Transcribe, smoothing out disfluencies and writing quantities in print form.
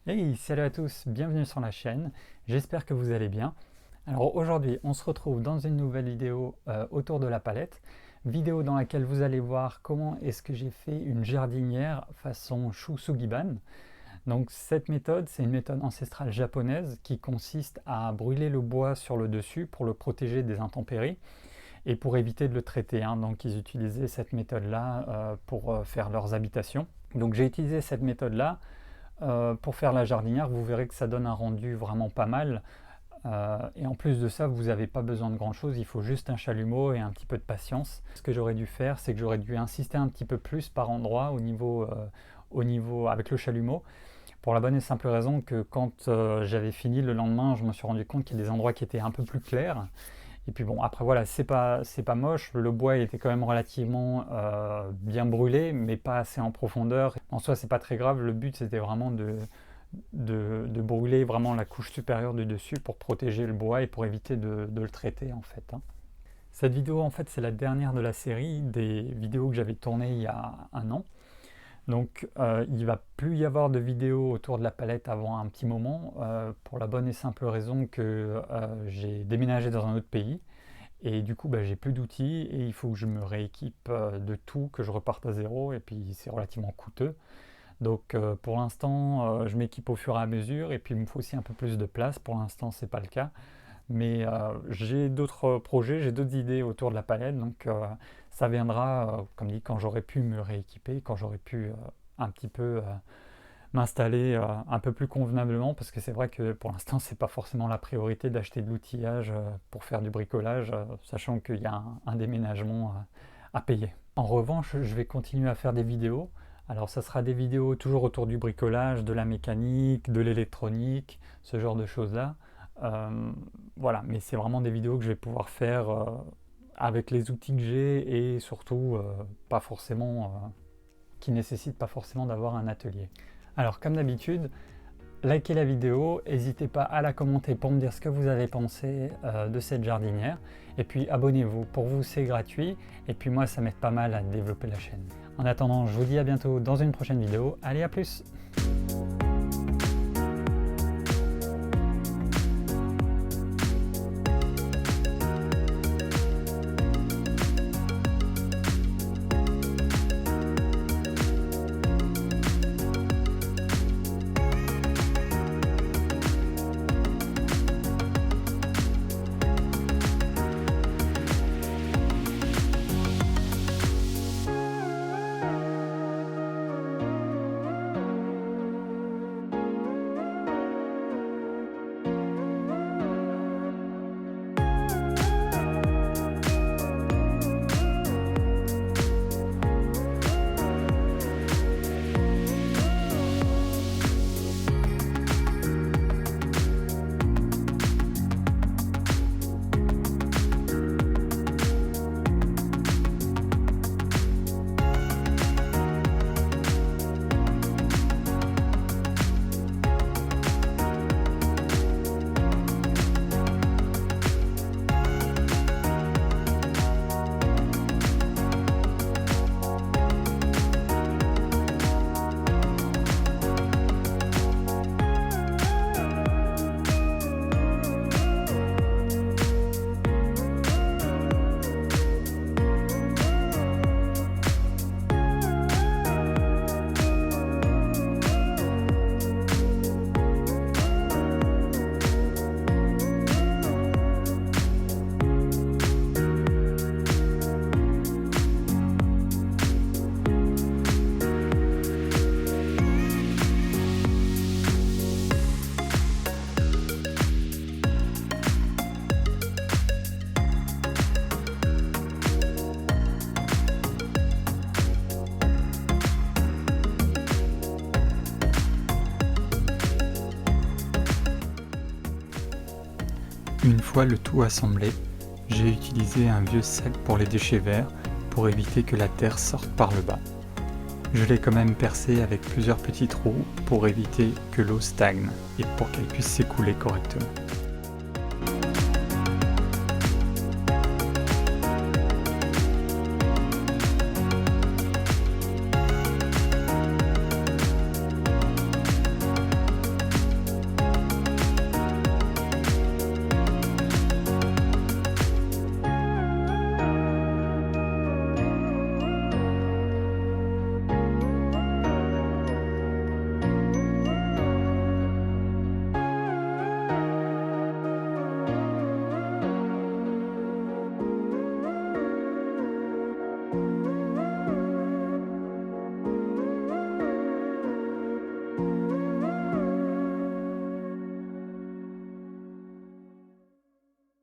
Hey, salut à tous, bienvenue sur la chaîne, j'espère que vous allez bien. Alors aujourd'hui, on se retrouve dans une nouvelle vidéo autour de la palette, vidéo dans laquelle vous allez voir comment est-ce que j'ai fait une jardinière façon Shusugiban. Donc cette méthode, c'est une méthode ancestrale japonaise qui consiste à brûler le bois sur le dessus pour le protéger des intempéries et pour éviter de le traiter. Donc ils utilisaient cette méthode-là pour faire leurs habitations. Donc j'ai utilisé cette méthode-là pour faire la jardinière. Vous verrez que ça donne un rendu vraiment pas mal. Et en plus de ça, vous n'avez pas besoin de grand chose, il faut juste un chalumeau et un petit peu de patience. Ce que j'aurais dû faire, c'est que j'aurais dû insister un petit peu plus par endroit au niveau avec le chalumeau. Pour la bonne et simple raison que quand j'avais fini le lendemain, je me suis rendu compte qu'il y a des endroits qui étaient un peu plus clairs. Et puis bon, après voilà, c'est pas moche, le bois était quand même relativement bien brûlé, mais pas assez en profondeur. En soi, c'est pas très grave, le but c'était vraiment de brûler vraiment la couche supérieure du dessus pour protéger le bois et pour éviter de le traiter en fait. Cette vidéo en fait c'est la dernière de la série des vidéos que j'avais tournées il y a un an. Donc il ne va plus y avoir de vidéos autour de la palette avant un petit moment, pour la bonne et simple raison que j'ai déménagé dans un autre pays et du coup j'ai plus d'outils et il faut que je me rééquipe de tout, que je reparte à zéro et puis c'est relativement coûteux. Donc pour l'instant je m'équipe au fur et à mesure et puis il me faut aussi un peu plus de place. Pour l'instant c'est pas le cas. Mais j'ai d'autres projets, j'ai d'autres idées autour de la palette, donc ça viendra, comme dit, quand j'aurai pu me rééquiper, quand j'aurai pu un petit peu m'installer un peu plus convenablement, parce que c'est vrai que pour l'instant c'est pas forcément la priorité d'acheter de l'outillage pour faire du bricolage, sachant qu'il y a un déménagement à payer. En revanche, je vais continuer à faire des vidéos. Alors ça sera des vidéos toujours autour du bricolage, de la mécanique, de l'électronique, ce genre de choses-là. Voilà, mais c'est vraiment des vidéos que je vais pouvoir faire avec les outils que j'ai et surtout pas forcément qui nécessitent pas forcément d'avoir un atelier. Alors comme d'habitude, likez la vidéo, n'hésitez pas à la commenter pour me dire ce que vous avez pensé de cette jardinière et puis abonnez-vous, pour vous c'est gratuit et puis moi ça m'aide pas mal à développer la chaîne. En attendant, je vous dis à bientôt dans une prochaine vidéo, allez à plus! Une fois le tout assemblé, j'ai utilisé un vieux sac pour les déchets verts pour éviter que la terre sorte par le bas. Je l'ai quand même percé avec plusieurs petits trous pour éviter que l'eau stagne et pour qu'elle puisse s'écouler correctement.